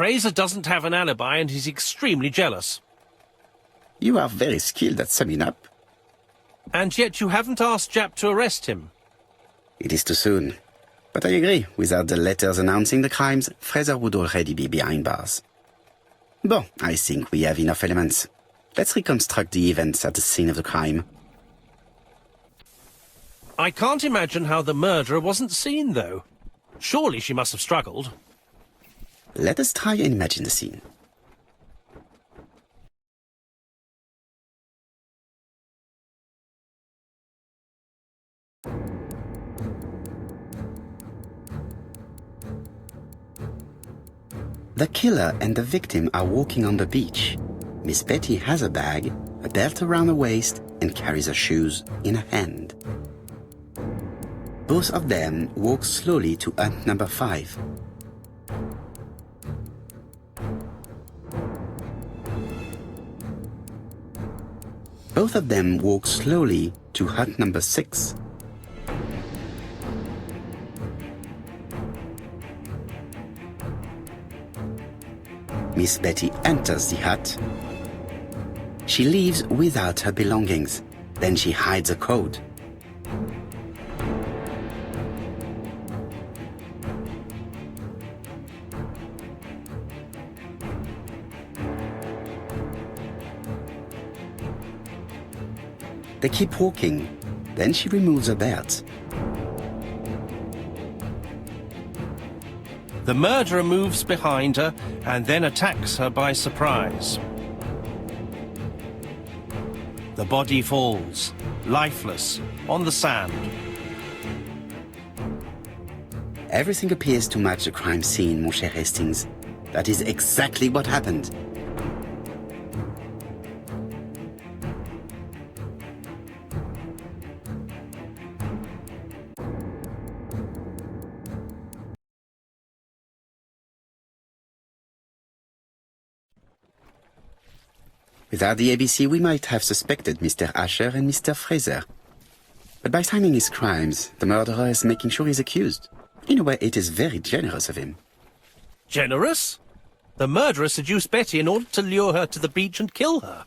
Fraser doesn't have an alibi and he's extremely jealous. You are very skilled at summing up. And yet you haven't asked Japp to arrest him. It is too soon. But I agree, without the letters announcing the crimes, Fraser would already be behind bars. Bon, I think we have enough elements. Let's reconstruct the events at the scene of the crime. I can't imagine how the murderer wasn't seen, though. Surely she must have struggled. Let us try and imagine the scene. The killer and the victim are walking on the beach. Miss Betty has a bag, a belt around her waist, and carries her shoes in her hand. Both of them walk slowly to hut number 5. Both of them walk slowly to hut number 6. Miss Betty enters the hut. She leaves without her belongings. Then she hides a coat. They keep walking. Then she removes her belt. The murderer moves behind her and then attacks her by surprise. The body falls, lifeless, on the sand. Everything appears to match the crime scene, mon cher Hastings. That is exactly what happened. Without the ABC, we might have suspected Mr. Asher and Mr. Fraser. But by signing his crimes, the murderer is making sure he's accused. In a way, it is very generous of him. Generous? The murderer seduced Betty in order to lure her to the beach and kill her.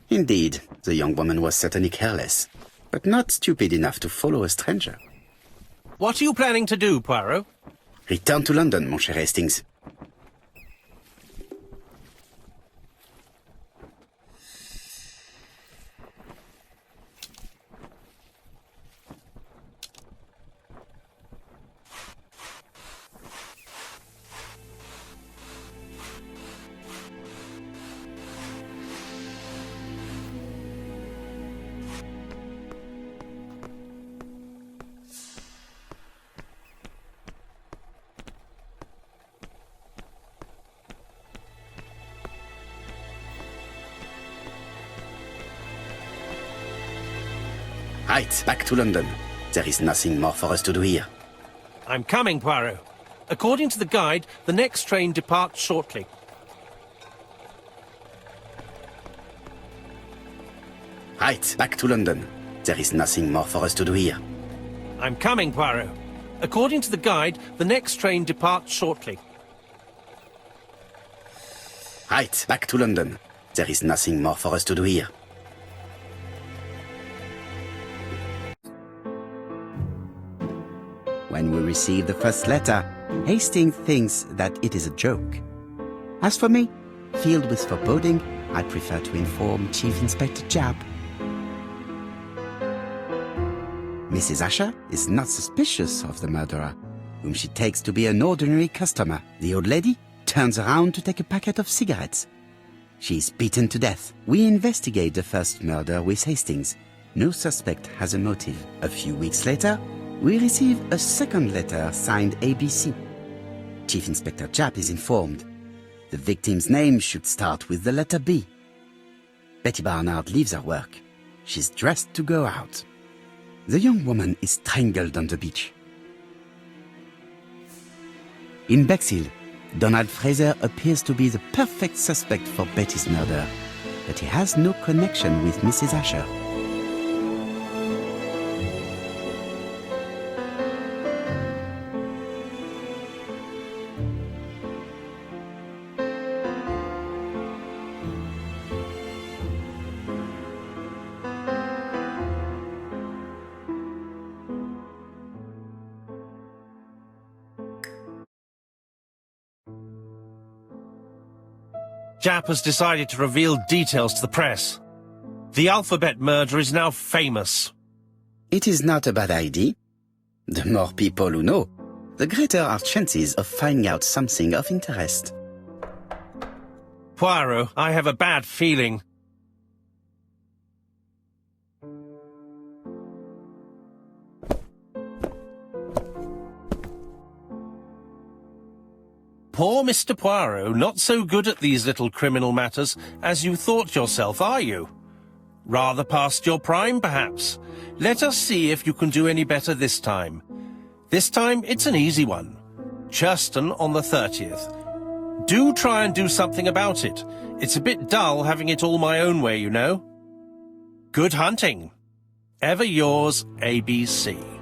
Indeed, the young woman was certainly careless, but not stupid enough to follow a stranger. What are you planning to do, Poirot? Return to London, mon cher Hastings. Right, back to London. There is nothing more for us to do here. I'm coming, Poirot. According to the guide, the next train departs shortly. Right, back to London. There is nothing more for us to do here. I'm coming, Poirot. According to the guide, the next train departs shortly. Right, back to London. There is nothing more for us to do here. When we receive the first letter, Hastings thinks that it is a joke. As for me, filled with foreboding, I prefer to inform Chief Inspector Japp. Mrs. Asher is not suspicious of the murderer, whom she takes to be an ordinary customer. The old lady turns around to take a packet of cigarettes. She is beaten to death. We investigate the first murder with Hastings. No suspect has a motive. A few weeks later, we receive a second letter signed ABC. Chief Inspector Japp is informed. The victim's name should start with the letter B. Betty Barnard leaves her work. She's dressed to go out. The young woman is strangled on the beach. In Bexhill, Donald Fraser appears to be the perfect suspect for Betty's murder, but he has no connection with Mrs. Asher. Jap has decided to reveal details to the press. The alphabet murder is now famous. It is not a bad idea. The more people who know, the greater our chances of finding out something of interest. Poirot, I have a bad feeling. Poor Mr. Poirot, not so good at these little criminal matters as you thought yourself, are you? Rather past your prime, perhaps. Let us see if you can do any better this time. This time, it's an easy one. Churston on the 30th. Do try and do something about it. It's a bit dull having it all my own way, you know. Good hunting. Ever yours, ABC.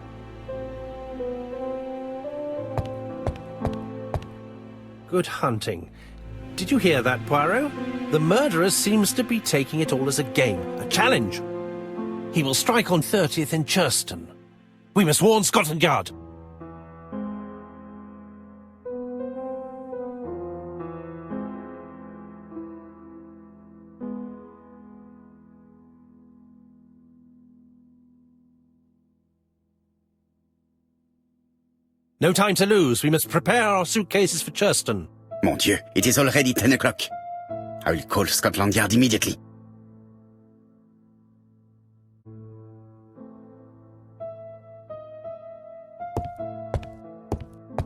Good hunting. Did you hear that, Poirot? The murderer seems to be taking it all as a game, a challenge. He will strike on 30th in Churston. We must warn Scotland Yard. No time to lose. We must prepare our suitcases for Churston. Mon Dieu, it is already 10 o'clock. I will call Scotland Yard immediately.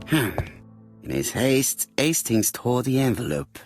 In his haste, Hastings tore the envelope.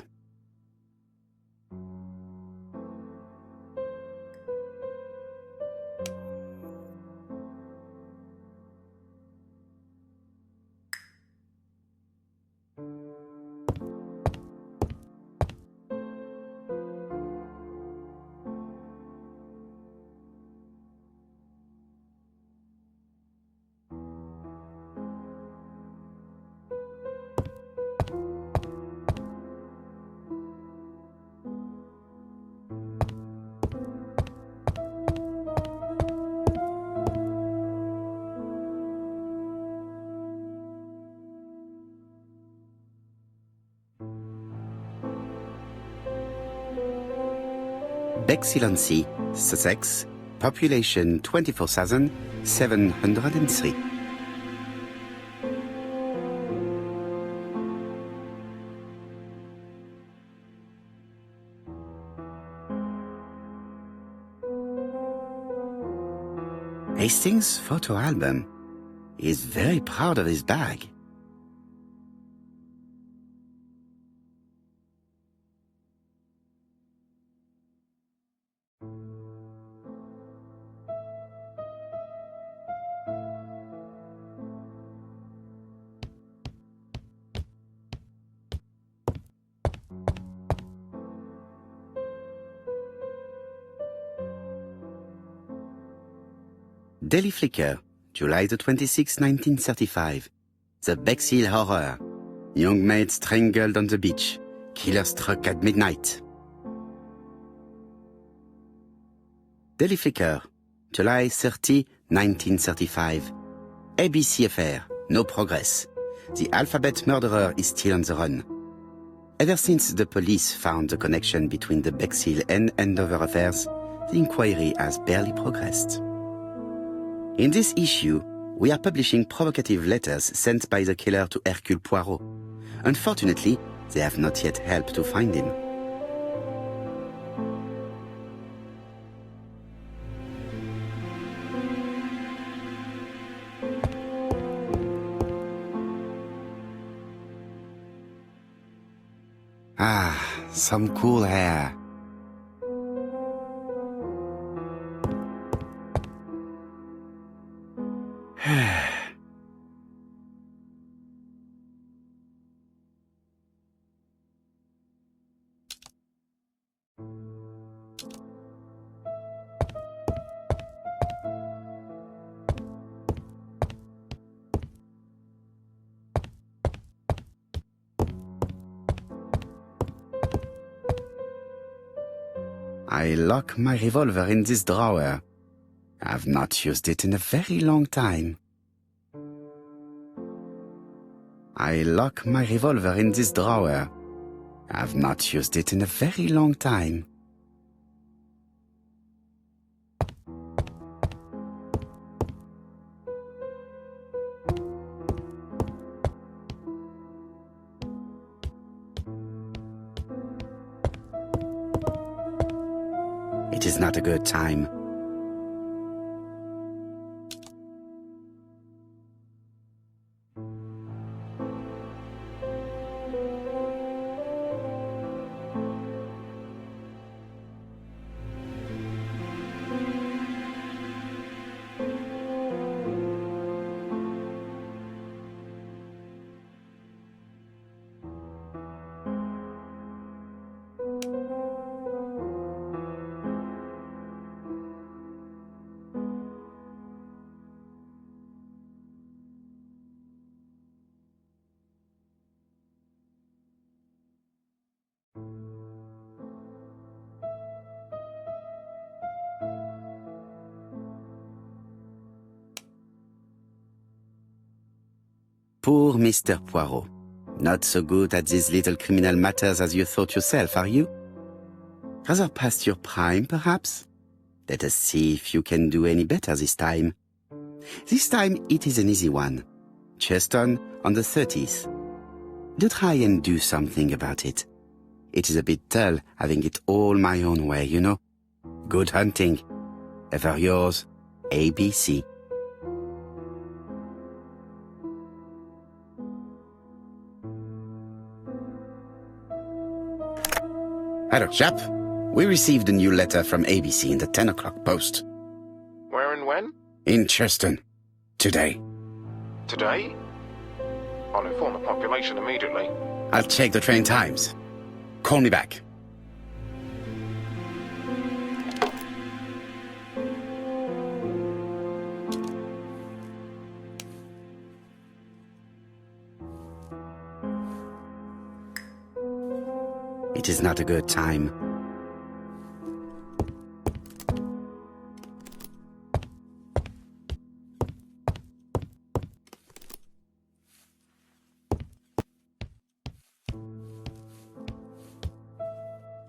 Bexhill-on-Sea, Sussex, population 24,703. Hastings' photo album. He is very proud of his bag. Daily Flicker, July the 26th, 1935. The Bexhill Horror. Young maid strangled on the beach. Killer struck at midnight. Daily Flicker, July 30, 1935. ABC affair, no progress. The alphabet murderer is still on the run. Ever since the police found the connection between the Bexhill and Andover affairs, the inquiry has barely progressed. In this issue, we are publishing provocative letters sent by the killer to Hercule Poirot. Unfortunately, they have not yet helped to find him. Ah, some cool air. I lock my revolver in this drawer. I've not used it in a very long time. I lock my revolver in this drawer. I've not used it in a very long time. It is not a good time. Poor Mr. Poirot. Not so good at these little criminal matters as you thought yourself, are you? Rather past your prime, perhaps? Let us see if you can do any better this time. This time it is an easy one. Cheston on the 30th. Do try and do something about it. It is a bit dull having it all my own way, you know. Good hunting. Ever yours, ABC. Hello, chap. We received a new letter from ABC in the 10 o'clock post. Where and when? In Cheston. Today. Today? I'll inform the population immediately. I'll check the train times. Call me back. It is not a good time.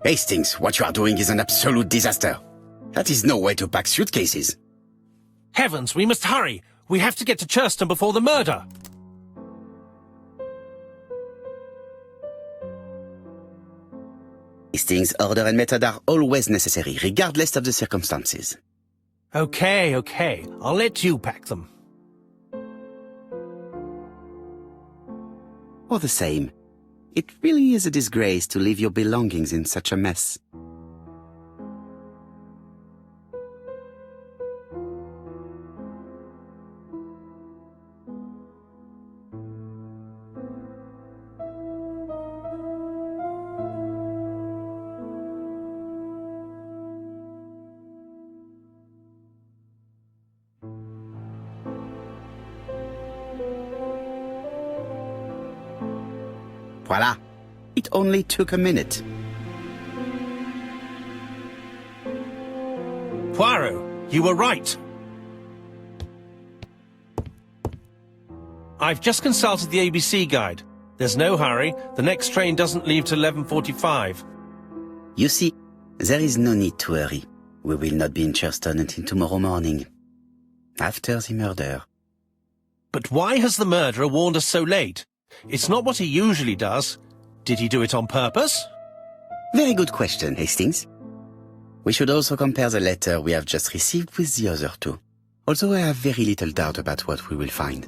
Hastings, what you are doing is an absolute disaster. That is no way to pack suitcases. Heavens, we must hurry! We have to get to Churston before the murder! Hastings, order and method are always necessary, regardless of the circumstances. Okay. I'll let you pack them. All the same, it really is a disgrace to leave your belongings in such a mess. Voila! It only took a minute. Poirot, you were right. I've just consulted the ABC guide. There's no hurry. The next train doesn't leave till 11:45. You see, there is no need to hurry. We will not be in Churston until tomorrow morning. After the murder. But why has the murderer warned us so late? It's not what he usually does. Did he do it on purpose? Very good question, Hastings. We should also compare the letter we have just received with the other two, although I have very little doubt about what we will find.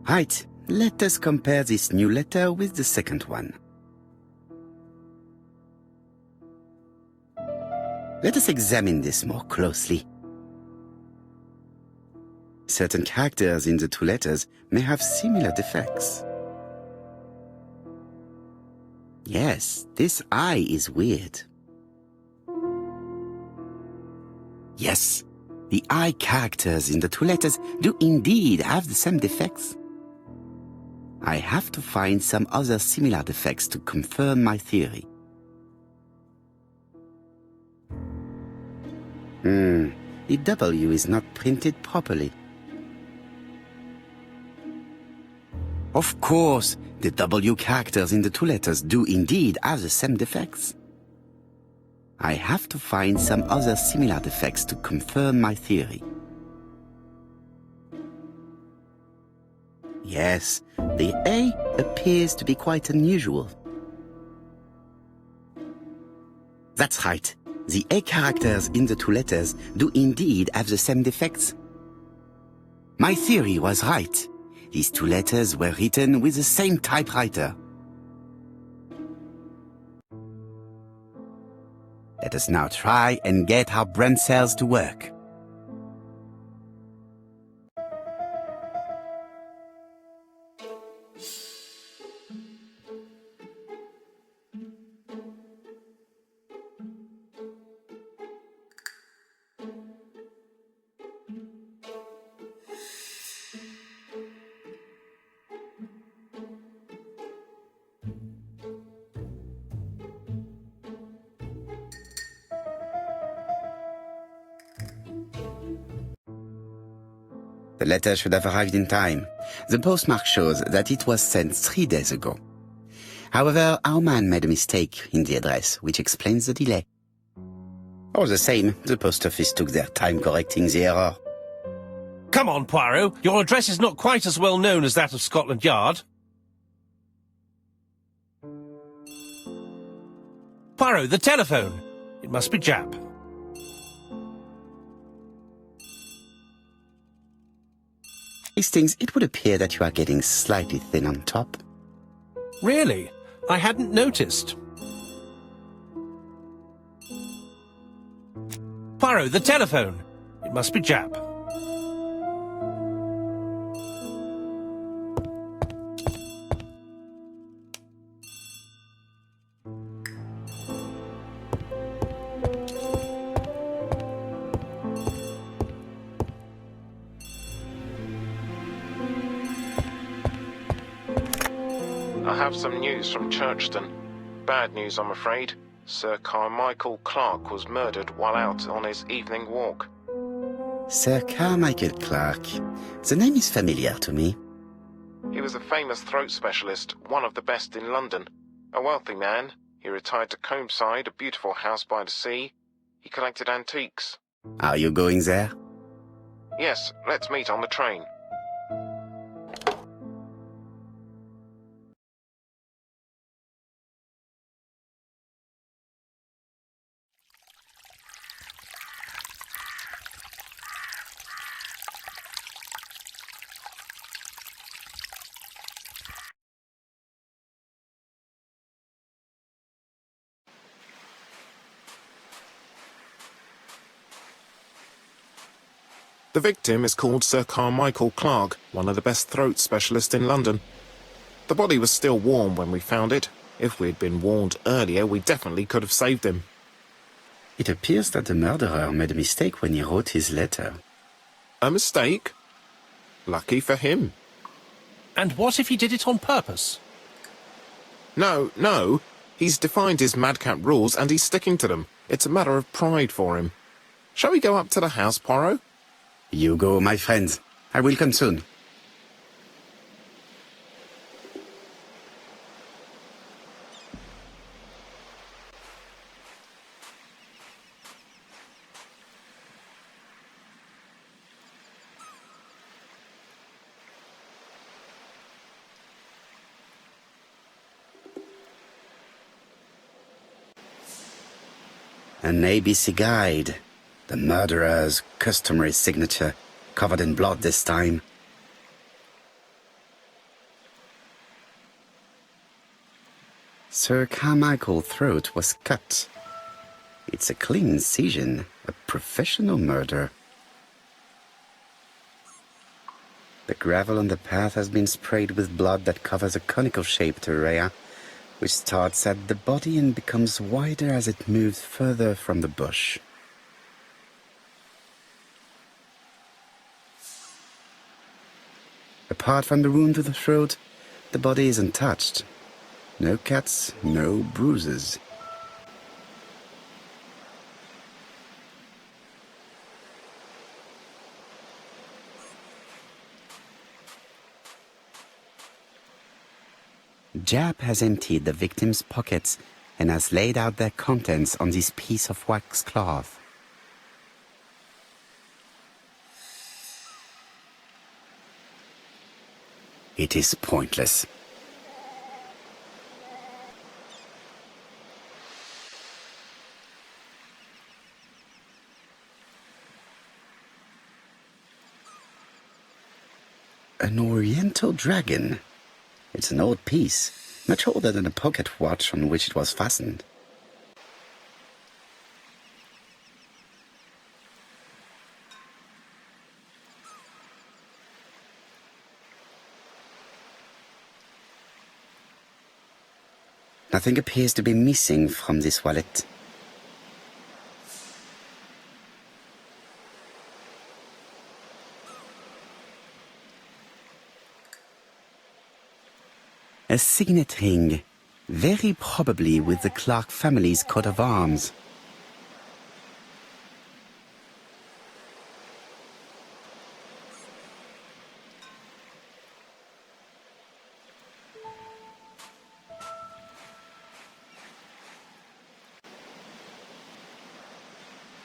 Right, let us compare this new letter with the second one. Let us examine this more closely. certain characters in the two letters may have similar defects. Yes, this I is weird. Yes, the I characters in the two letters do indeed have the same defects. I have to find some other similar defects to confirm my theory. The W is not printed properly. Of course, the W characters in the two letters do indeed have the same defects. I have to find some other similar defects to confirm my theory. Yes, the A appears to be quite unusual. That's right. The A characters in the two letters do indeed have the same defects. My theory was right. These two letters were written with the same typewriter. Let us now try and get our brain cells to work. The letter should have arrived in time. The postmark shows that it was sent 3 days ago. However, our man made a mistake in the address, which explains the delay. All the same, the post office took their time correcting the error. Come on, Poirot. Your address is not quite as well known as that of Scotland Yard. Poirot, the telephone. It must be Jap. Hastings, it would appear that you are getting slightly thin on top. Really? I hadn't noticed. Poirot, the telephone. It must be Jap. I have some news from Churchton. Bad news, I'm afraid. Sir Carmichael Clark was murdered while out on his evening walk. Sir Carmichael Clark. The name is familiar to me. He was a famous throat specialist, one of the best in London. A wealthy man, he retired to Combside, a beautiful house by the sea. He collected antiques. Are you going there? Yes, let's meet on the train. The victim is called Sir Carmichael Clark, one of the best throat specialists in London. The body was still warm when we found it. If we'd been warned earlier, we definitely could have saved him. It appears that the murderer made a mistake when he wrote his letter. A mistake? Lucky for him. And what if he did it on purpose? No. He's defined his madcap rules and he's sticking to them. It's a matter of pride for him. Shall we go up to the house, Poirot? You go, my friends. I will come soon. An ABC guide. The murderer's customary signature, covered in blood this time. Sir Carmichael's throat was cut. It's a clean incision, a professional murder. The gravel on the path has been sprayed with blood that covers a conical-shaped area, which starts at the body and becomes wider as it moves further from the bush. Apart from the wound to the throat, the body is untouched. No cuts, no bruises. Jap has emptied the victim's pockets and has laid out their contents on this piece of wax cloth. It is pointless. An oriental dragon. It's an old piece, much older than the pocket watch on which it was fastened. Nothing appears to be missing from this wallet. A signet ring, very probably with the Clark family's coat of arms.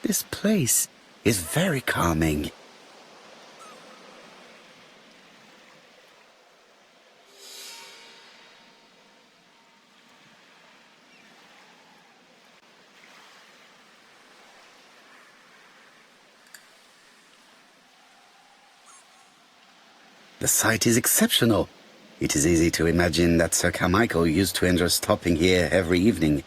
This place is very calming. The site is exceptional. It is easy to imagine that Sir Carmichael used to enjoy stopping here every evening.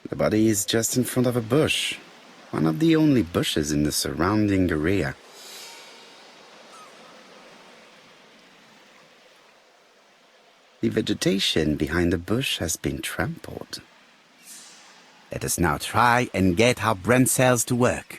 The body is just in front of a bush, one of the only bushes in the surrounding area. The vegetation behind the bush has been trampled. Let us now try and get our brain cells to work.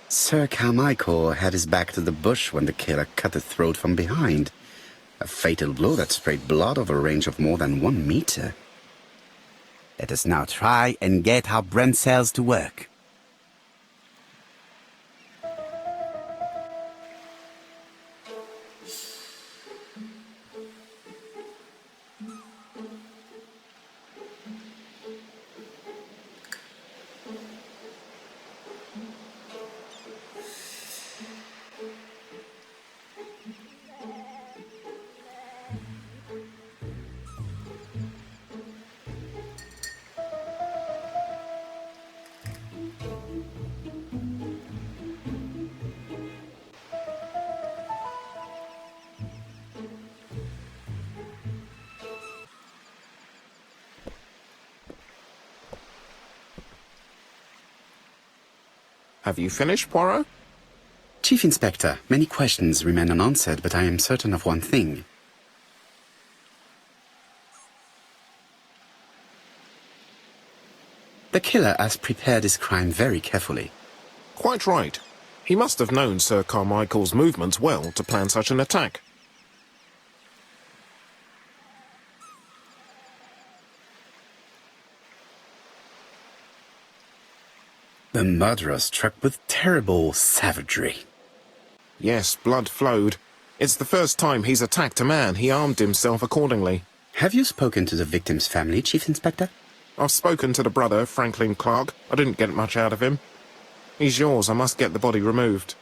Sir Carmichael had his back to the bush when the killer cut the throat from behind. A fatal blow that sprayed blood over a range of more than 1 meter. Let us now try and get our brain cells to work. Have you finished, Poirot? Chief Inspector, many questions remain unanswered, but I am certain of one thing. The killer has prepared his crime very carefully. Quite right. He must have known Sir Carmichael's movements well to plan such an attack. The murderer struck with terrible savagery. Yes, blood flowed. It's the first time he's attacked a man. He armed himself accordingly. Have you spoken to the victim's family, Chief Inspector? I've spoken to the brother, Franklin Clark. I didn't get much out of him. He's yours. I must get the body removed.